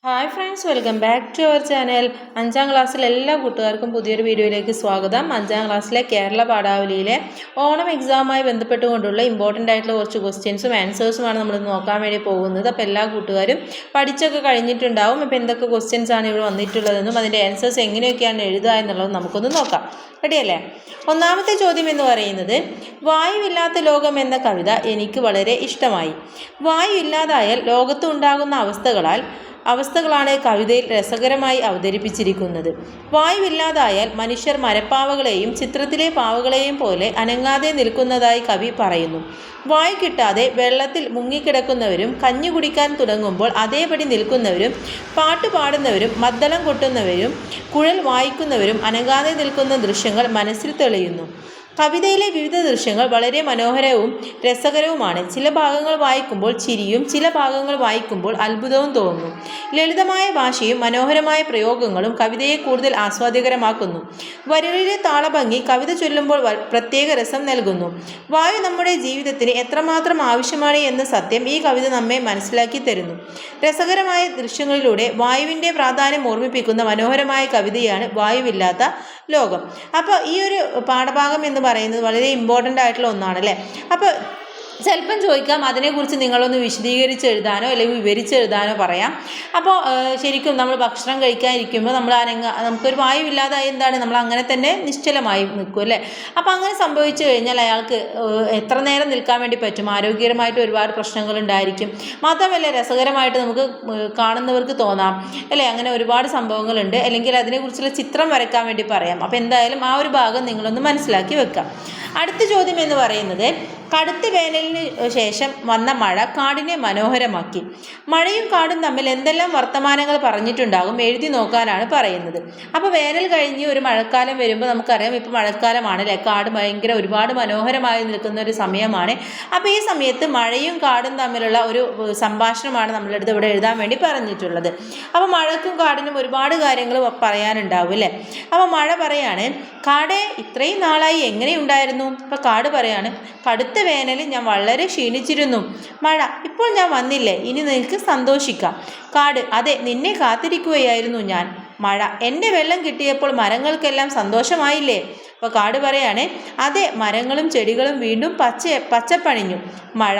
Hi friends, welcome back to our channel. 5ാം ക്ലാസ്സിലെ എല്ലാ കൂട്ടുകാർക്കും പുതിയൊരു വീഡിയോയിലേക്ക് സ്വാഗതം. 5ാം ക്ലാസ്സിലെ കേരള പാഠാവലിയിലെ ഓണം എക്സാമുമായി ബന്ധപ്പെട്ടുകൊണ്ടുള്ള ഇമ്പോർട്ടൻ്റ് ആയിട്ടുള്ള കുറച്ച് ക്വസ്റ്റ്യൻസും ആൻസേഴ്സുമാണ് നമ്മൾ നോക്കാൻ വേണ്ടി പോകുന്നത്. അപ്പോൾ എല്ലാ കൂട്ടുകാരും പഠിച്ചൊക്കെ കഴിഞ്ഞിട്ടുണ്ടാവും. അപ്പോൾ എന്തൊക്കെ ക്വസ്റ്റ്യൻസ് ആണ് ഇവിടെ വന്നിട്ടുള്ളതെന്നും അതിൻ്റെ ആൻസേഴ്സ് എങ്ങനെയൊക്കെയാണ് എഴുതുക എന്നുള്ളത് നമുക്കൊന്ന് നോക്കാം. റെഡിയല്ലേ? ഒന്നാമത്തെ ചോദ്യം എന്ന് പറയുന്നത്, വായുവില്ലാത്ത ലോകം എന്ന കവിത എനിക്ക് വളരെ ഇഷ്ടമായി. വായു ഇല്ലാതായാൽ ലോകത്ത് ഉണ്ടാകുന്ന അവസ്ഥകളാണ് കവിതയിൽ രസകരമായി അവതരിപ്പിച്ചിരിക്കുന്നത്. വായുവില്ലാതായാൽ മനുഷ്യർ മരപ്പാവകളെയും ചിത്രത്തിലെ പാവകളെയും പോലെ അനങ്ങാതെ നിൽക്കുന്നതായി കവി പറയുന്നു. വായു കിട്ടാതെ വെള്ളത്തിൽ മുങ്ങിക്കിടക്കുന്നവരും കഞ്ഞി കുടിക്കാൻ തുടങ്ങുമ്പോൾ അതേപടി നിൽക്കുന്നവരും പാട്ടുപാടുന്നവരും മദ്ദളം കൊട്ടുന്നവരും കുഴൽ വായിക്കുന്നവരും അനങ്ങാതെ നിൽക്കുന്ന ദൃശ്യങ്ങൾ മനസ്സിൽ തെളിയുന്നു. കവിതയിലെ വിവിധ ദൃശ്യങ്ങൾ വളരെ മനോഹരവും രസകരവുമാണ്. ചില ഭാഗങ്ങൾ വായിക്കുമ്പോൾ ചിരിയും ചില ഭാഗങ്ങൾ വായിക്കുമ്പോൾ അത്ഭുതവും തോന്നുന്നു. ലളിതമായ ഭാഷയും മനോഹരമായ പ്രയോഗങ്ങളും കവിതയെ കൂടുതൽ ആസ്വാദ്യകരമാക്കുന്നു. വരികളിലെ താളഭംഗി കവിത ചൊല്ലുമ്പോൾ പ്രത്യേക രസം നൽകുന്നു. വായു നമ്മുടെ ജീവിതത്തിന് എത്രമാത്രം ആവശ്യമാണ് എന്ന സത്യം ഈ കവിത നമ്മെ മനസ്സിലാക്കി തരുന്നു. രസകരമായ ദൃശ്യങ്ങളിലൂടെ വായുവിൻ്റെ പ്രാധാന്യം ഓർമ്മിപ്പിക്കുന്ന മനോഹരമായ കവിതയാണ് വായുവില്ലാത്ത ലോകം. അപ്പോൾ ഈ ഒരു പാഠഭാഗം എന്ന് പറയുന്നത് വളരെ ഇമ്പോർട്ടൻ്റ് ആയിട്ടുള്ള ഒന്നാണ് അല്ലേ? അപ്പോൾ ചിലപ്പം ചോദിക്കാം, അതിനെക്കുറിച്ച് നിങ്ങളൊന്ന് വിശദീകരിച്ച് എഴുതാനോ അല്ലെങ്കിൽ വിവരിച്ചെഴുതാനോ പറയാം. അപ്പോൾ ശരിക്കും നമ്മൾ ഭക്ഷണം കഴിക്കാനിരിക്കുമ്പോൾ നമുക്കൊരു വായുവില്ലാതായി എന്താണ്, നമ്മൾ അങ്ങനെ തന്നെ നിശ്ചലമായി നിൽക്കും അല്ലേ? അപ്പോൾ അങ്ങനെ സംഭവിച്ചു കഴിഞ്ഞാൽ അയാൾക്ക് എത്ര നേരം നിൽക്കാൻ വേണ്ടി പറ്റും? ആരോഗ്യകരമായിട്ട് ഒരുപാട് പ്രശ്നങ്ങൾ ഉണ്ടായിരിക്കും. മാത്രമല്ല രസകരമായിട്ട് നമുക്ക് കാണുന്നവർക്ക് തോന്നാം അല്ലേ? അങ്ങനെ ഒരുപാട് സംഭവങ്ങളുണ്ട്. അല്ലെങ്കിൽ അതിനെക്കുറിച്ചുള്ള ചിത്രം വരയ്ക്കാൻ വേണ്ടി പറയാം. അപ്പോൾ എന്തായാലും ആ ഒരു ഭാഗം നിങ്ങളൊന്ന് മനസ്സിലാക്കി വെക്കാം. അടുത്ത ചോദ്യം എന്ന് പറയുന്നത്, കടുത്ത വേനലിന് ശേഷം വന്ന മഴ കാടിനെ മനോഹരമാക്കി. മഴയും കാടും തമ്മിൽ എന്തെല്ലാം വർത്തമാനങ്ങൾ പറഞ്ഞിട്ടുണ്ടാകും എഴുതി നോക്കാനാണ് പറയുന്നത്. അപ്പോൾ വേനൽ കഴിഞ്ഞ് ഒരു മഴക്കാലം വരുമ്പോൾ നമുക്കറിയാം, ഇപ്പോൾ മഴക്കാലമാണല്ലേ, കാട് ഒരുപാട് മനോഹരമായി നിൽക്കുന്ന ഒരു സമയമാണ്. അപ്പോൾ ഈ സമയത്ത് മഴയും കാടും തമ്മിലുള്ള ഒരു സംഭാഷണമാണ് നമ്മളെടുത്ത് ഇവിടെ എഴുതാൻ വേണ്ടി പറഞ്ഞിട്ടുള്ളത്. അപ്പോൾ മഴക്കും കാടിനും ഒരുപാട് കാര്യങ്ങൾ പറയാനുണ്ടാവും അല്ലേ? അപ്പോൾ മഴ പറയാണ്, കാടേ ഇത്രയും നാളായി എങ്ങനെയുണ്ടായിരുന്നു? അപ്പോൾ കാട് പറയാണ്, കടുത്ത വേനലിൽ ഞാൻ വളരെ ക്ഷീണിച്ചിരുന്നു. മഴ, ഇപ്പോൾ ഞാൻ വന്നില്ലേ, ഇനി നിനക്ക് സന്തോഷിക്കാം. കാട്, അതെ, നിന്നെ കാത്തിരിക്കുകയായിരുന്നു ഞാൻ. മഴ, എൻ്റെ വെള്ളം കിട്ടിയപ്പോൾ മരങ്ങൾക്കെല്ലാം സന്തോഷമായില്ലേ? അപ്പോൾ കാട് പറയാണ്, അതെ, മരങ്ങളും ചെടികളും വീണ്ടും പച്ചപ്പണിഞ്ഞു. മഴ,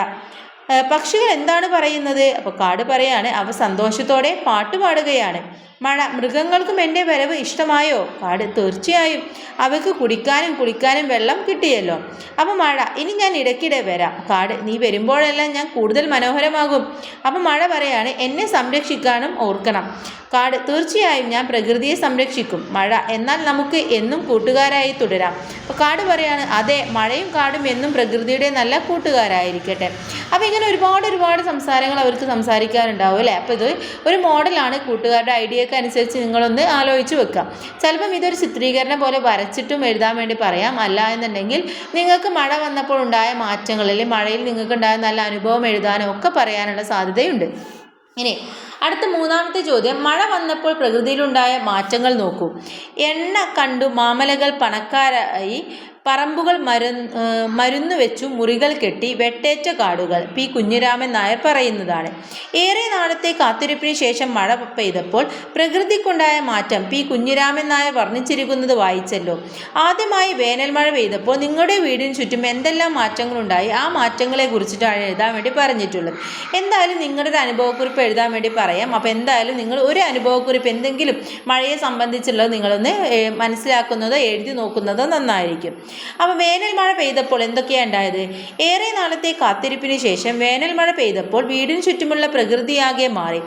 പക്ഷികൾ എന്താണ് പറയുന്നത്? അപ്പോൾ കാട് പറയാണ്, അവ സന്തോഷത്തോടെ പാട്ടുപാടുകയാണ്. മഴ, മൃഗങ്ങൾക്കും എൻ്റെ വരവ് ഇഷ്ടമായോ? കാട്, തീർച്ചയായും, അവയ്ക്ക് കുടിക്കാനും കുളിക്കാനും വെള്ളം കിട്ടിയല്ലോ. അപ്പോൾ മഴ, ഇനി ഞാൻ ഇടയ്ക്കിടെ വരാം. കാട്, നീ വരുമ്പോഴെല്ലാം ഞാൻ കൂടുതൽ മനോഹരമാകും. അപ്പോൾ മഴ പറയാണ്, എന്നെ സംരക്ഷിക്കാനും ഓർക്കണം. കാട്, തീർച്ചയായും, ഞാൻ പ്രകൃതിയെ സംരക്ഷിക്കും. മഴ, എന്നാൽ നമുക്ക് എന്നും കൂട്ടുകാരായി തുടരാം. അപ്പോൾ കാട് പറയാണ്, അതെ, മഴയും കാടും എന്നും പ്രകൃതിയുടെ നല്ല കൂട്ടുകാരായിരിക്കട്ടെ. അപ്പോൾ ഇങ്ങനെ ഒരുപാട് സംസാരങ്ങൾ അവർക്ക് സംസാരിക്കാനുണ്ടാവും അല്ലേ? അപ്പോൾ ഇത് ഒരു മോഡലാണ്. കൂട്ടുകാരുടെ ഐഡിയക്ക് അനുസരിച്ച് നിങ്ങളൊന്ന് ആലോചിച്ച് വെക്കാം. ചിലപ്പം ഇതൊരു ചിത്രീകരണം പോലെ വരച്ചിട്ടും എഴുതാൻ വേണ്ടി പറയാം. അല്ല എന്നുണ്ടെങ്കിൽ നിങ്ങൾക്ക് മഴ വന്നപ്പോൾ ഉണ്ടായ മാറ്റങ്ങൾ, അല്ലെങ്കിൽ മഴയിൽ നിങ്ങൾക്കുണ്ടായ നല്ല അനുഭവം എഴുതാനോ ഒക്കെ പറയാനുള്ള സാധ്യതയുണ്ട്. ഇനി അടുത്ത 3ാമത്തെ ചോദ്യം, മഴ വന്നപ്പോൾ പ്രകൃതിയിലുണ്ടായ മാറ്റങ്ങൾ നോക്കൂ. എണ്ണ കണ്ടു മാമലകൾ പണക്കാരായി, പറമ്പുകൾ മരുന്ന് വെച്ചു മുറികൾ കെട്ടി, വെട്ടേറ്റ കാടുകൾ. പി കുഞ്ഞിരാമൻ നായർ പറയുന്നതാണ്. ഏറെ നാളത്തെ കാത്തിരിപ്പിന് ശേഷം മഴ പെയ്തപ്പോൾ പ്രകൃതിക്കുണ്ടായ മാറ്റം പി കുഞ്ഞിരാമൻ നായർ വർണ്ണിച്ചിരിക്കുന്നത് വായിച്ചല്ലോ. ആദ്യമായി വേനൽ മഴ പെയ്തപ്പോൾ നിങ്ങളുടെ വീടിന് ചുറ്റും എന്തെല്ലാം മാറ്റങ്ങളുണ്ടായി, ആ മാറ്റങ്ങളെ കുറിച്ചിട്ടാണ് എഴുതാൻ വേണ്ടി പറഞ്ഞിട്ടുള്ളത്. എന്തായാലും നിങ്ങളുടെ ഒരു അനുഭവക്കുറിപ്പ് എഴുതാൻ വേണ്ടി പറയാം. അപ്പോൾ എന്തായാലും നിങ്ങൾ ഒരു അനുഭവക്കുറിപ്പ് എന്തെങ്കിലും മഴയെ സംബന്ധിച്ചുള്ളത് നിങ്ങളൊന്ന് മനസ്സിലാക്കുന്നതോ എഴുതി നോക്കുന്നതോ നന്നായിരിക്കും. അപ്പോൾ വേനൽ മഴ പെയ്തപ്പോൾ എന്തൊക്കെയാണ് ഉണ്ടായത്? ഏറെ നാളത്തെ കാത്തിരിപ്പിന് ശേഷം വേനൽ മഴ പെയ്തപ്പോൾ വീടിന് ചുറ്റുമുള്ള പ്രകൃതിയാകെ മാറി.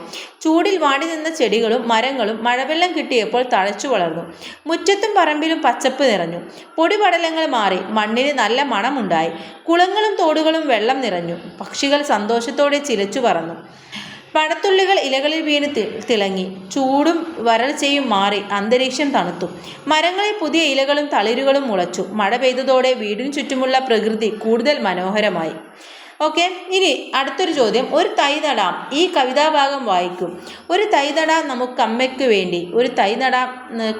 ചൂടിൽ വാടി നിന്ന ചെടികളും മരങ്ങളും മഴവെള്ളം കിട്ടിയപ്പോൾ തഴച്ചു വളർന്നു. മുറ്റത്തും പറമ്പിലും പച്ചപ്പ് നിറഞ്ഞു. പൊടിപടലങ്ങൾ മാറി. മണ്ണിന് നല്ല മണമുണ്ടായി. കുളങ്ങളും തോടുകളും വെള്ളം നിറഞ്ഞു. പക്ഷികൾ സന്തോഷത്തോടെ ചിലച്ചു പറന്നു. പഴത്തുള്ളികൾ ഇലകളിൽ വീണ് തിളങ്ങി. ചൂടും വരൾച്ചയും മാറി. അന്തരീക്ഷം തണുത്തു. മരങ്ങളിൽ പുതിയ ഇലകളും തളിരുകളും മുളച്ചു. മഴ പെയ്തതോടെ വീടിന് ചുറ്റുമുള്ള പ്രകൃതി കൂടുതൽ മനോഹരമായി. ഓക്കെ, ഇനി അടുത്തൊരു ചോദ്യം. ഒരു തൈ നടാം. ഈ കവിതാഭാഗം വായിക്കും. ഒരു തൈ നടാം നമുക്ക് അമ്മയ്ക്ക് വേണ്ടി, ഒരു തൈ നടാം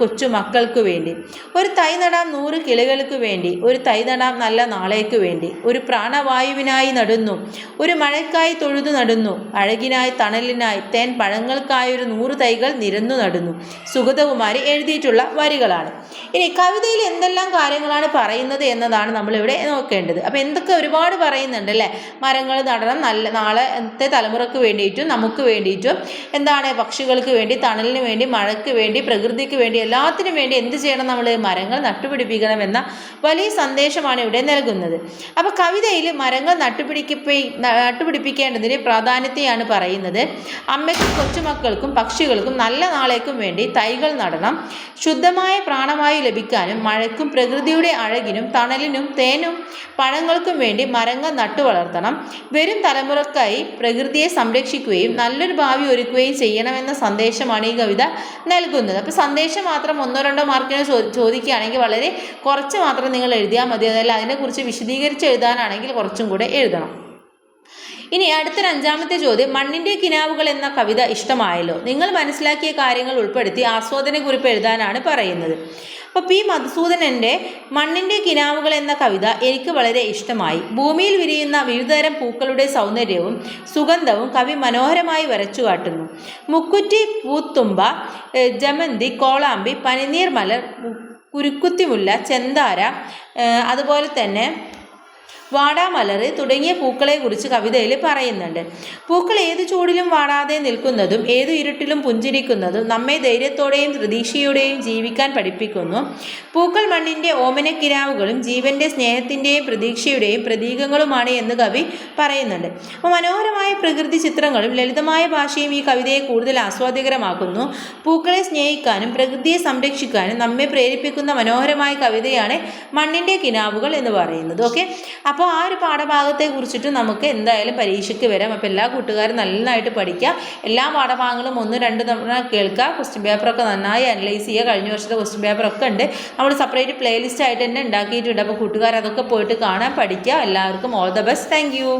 കൊച്ചു മക്കൾക്ക് വേണ്ടി, ഒരു തൈ നടാം 100 കിളികൾക്ക് വേണ്ടി, ഒരു തൈ നടാം നല്ല നാളേക്ക് വേണ്ടി, ഒരു പ്രാണവായുവിനായി നടുന്നു, ഒരു മഴയ്ക്കായി തൊഴുതു നടുന്നു, അഴകിനായി തണലിനായി തേൻ പഴങ്ങൾക്കായൊരു 100 തൈകൾ നിരന്നു നടുന്നു. സുഗതകുമാരി എഴുതിയിട്ടുള്ള വരികളാണ്. ഇനി കവിതയിൽ എന്തെല്ലാം കാര്യങ്ങളാണ് പറയുന്നത് എന്നതാണ് നമ്മളിവിടെ നോക്കേണ്ടത്. അപ്പോൾ എന്തൊക്കെ ഒരുപാട് പറയുന്നുണ്ട് അല്ലേ. മരങ്ങൾ നടണം, നല്ല നാളത്തെ തലമുറക്ക് വേണ്ടിയിട്ടും നമുക്ക് വേണ്ടിയിട്ടും, എന്താണ് പക്ഷികൾക്ക് വേണ്ടി, തണലിന് വേണ്ടി, മഴയ്ക്ക് വേണ്ടി, പ്രകൃതിക്ക് വേണ്ടി, എല്ലാത്തിനും വേണ്ടി എന്ത് ചെയ്യണം, നമ്മൾ മരങ്ങൾ നട്ടുപിടിപ്പിക്കണമെന്ന വലിയ സന്ദേശമാണ് ഇവിടെ നൽകുന്നത്. അപ്പോൾ കവിതയിൽ മരങ്ങൾ നട്ടുപിടിപ്പിക്കേണ്ടതിന് പ്രാധാന്യത്തെയാണ് പറയുന്നത്. അമ്മയ്ക്കും കൊച്ചുമക്കൾക്കും പക്ഷികൾക്കും നല്ല നാളേക്കും വേണ്ടി തൈകൾ നടണം. ശുദ്ധമായ പ്രാണവായു ലഭിക്കാനും മഴയ്ക്കും പ്രകൃതിയുടെ അഴകിനും തണലിനും തേനും പഴങ്ങൾക്കും വേണ്ടി മരങ്ങൾ നട്ടുവളർത്തണം. വരും തലമുറക്കായി പ്രകൃതിയെ സംരക്ഷിക്കുകയും നല്ലൊരു ഭാവി ഒരുക്കുകയും ചെയ്യണമെന്ന സന്ദേശമാണ് ഈ കവിത നൽകുന്നത്. അപ്പോൾ സന്ദേശം മാത്രം 1-2 മാർക്കിന് ചോദിക്കുകയാണെങ്കിൽ വളരെ കുറച്ച് മാത്രം നിങ്ങൾ എഴുതിയാൽ മതി. അതല്ല അതിനെക്കുറിച്ച് വിശദീകരിച്ച് എഴുതാനാണെങ്കിൽ കുറച്ചും കൂടെ എഴുതണം. ഇനി അടുത്തൊരു 5ാമത്തെ ചോദ്യം. മണ്ണിൻ്റെ കിനാവുകൾ എന്ന കവിത ഇഷ്ടമായല്ലോ. നിങ്ങൾ മനസ്സിലാക്കിയ കാര്യങ്ങൾ ഉൾപ്പെടുത്തി ആസ്വാദനക്കുറിപ്പ് എഴുതാനാണ് പറയുന്നത്. അപ്പോൾ പി മധുസൂദനൻ്റെ മണ്ണിൻ്റെ കിനാവുകൾ എന്ന കവിത എനിക്ക് വളരെ ഇഷ്ടമായി. ഭൂമിയിൽ വിരിയുന്ന വിവിധതരം പൂക്കളുടെ സൗന്ദര്യവും സുഗന്ധവും കവി മനോഹരമായി വരച്ചു കാട്ടുന്നു. മുക്കുറ്റി, പൂത്തുമ്പ, ജമന്തി, കോളാമ്പി, പനിനീർ മലർ, കുരുക്കുത്തിമുല്ല, ചെന്താര, അതുപോലെ തന്നെ വാടാമലർ തുടങ്ങിയ പൂക്കളെക്കുറിച്ച് കവിതയിൽ പറയുന്നുണ്ട്. പൂക്കൾ ഏത് ചൂടിലും വാടാതെ നിൽക്കുന്നതും ഏത് ഇരുട്ടിലും പുഞ്ചിരിക്കുന്നതും നമ്മെ ധൈര്യത്തോടെയും പ്രതീക്ഷയോടെയും ജീവിക്കാൻ പഠിപ്പിക്കുന്നു. പൂക്കൾ മണ്ണിൻ്റെ ഓമനക്കിനാവുകളും ജീവൻ്റെ സ്നേഹത്തിൻ്റെയും പ്രതീക്ഷയുടെയും പ്രതീകങ്ങളുമാണ് എന്ന് കവി പറയുന്നുണ്ട്. അപ്പോൾ മനോഹരമായ പ്രകൃതി ചിത്രങ്ങളും ലളിതമായ ഭാഷയും ഈ കവിതയെ കൂടുതൽ ആസ്വാദ്യകരമാക്കുന്നു. പൂക്കളെ സ്നേഹിക്കാനും പ്രകൃതിയെ സംരക്ഷിക്കാനും നമ്മെ പ്രേരിപ്പിക്കുന്ന മനോഹരമായ കവിതയാണ് മണ്ണിൻ്റെ കിനാവുകൾ എന്ന് പറയുന്നത്. ഓക്കെ, അപ്പോൾ ആ ഒരു പാഠഭാഗത്തെ കുറിച്ചിട്ട് നമുക്ക് എന്തായാലും പരീക്ഷയ്ക്ക് വരാം. അപ്പോൾ എല്ലാ കൂട്ടുകാരും നന്നായിട്ട് പഠിക്കുക. എല്ലാ പാഠഭാഗങ്ങളും 1-2 തവണ കേൾക്കുക. ക്വസ്റ്റ്യൻ പേപ്പറൊക്കെ നന്നായി അനലൈസ് ചെയ്യുക. കഴിഞ്ഞ വർഷത്തെ ക്വസ്റ്റ്യൻ പേപ്പറൊക്കെ ഉണ്ട്, നമ്മൾ സെപ്പറേറ്റ് പ്ലേലിസ്റ്റ് ആയിട്ട് തന്നെ ഉണ്ടാക്കിയിട്ടുണ്ട്. അപ്പോൾ കൂട്ടുകാർ അതൊക്കെ പോയിട്ട് കാണാൻ പഠിക്കുക. എല്ലാവർക്കും all the best. Thank you.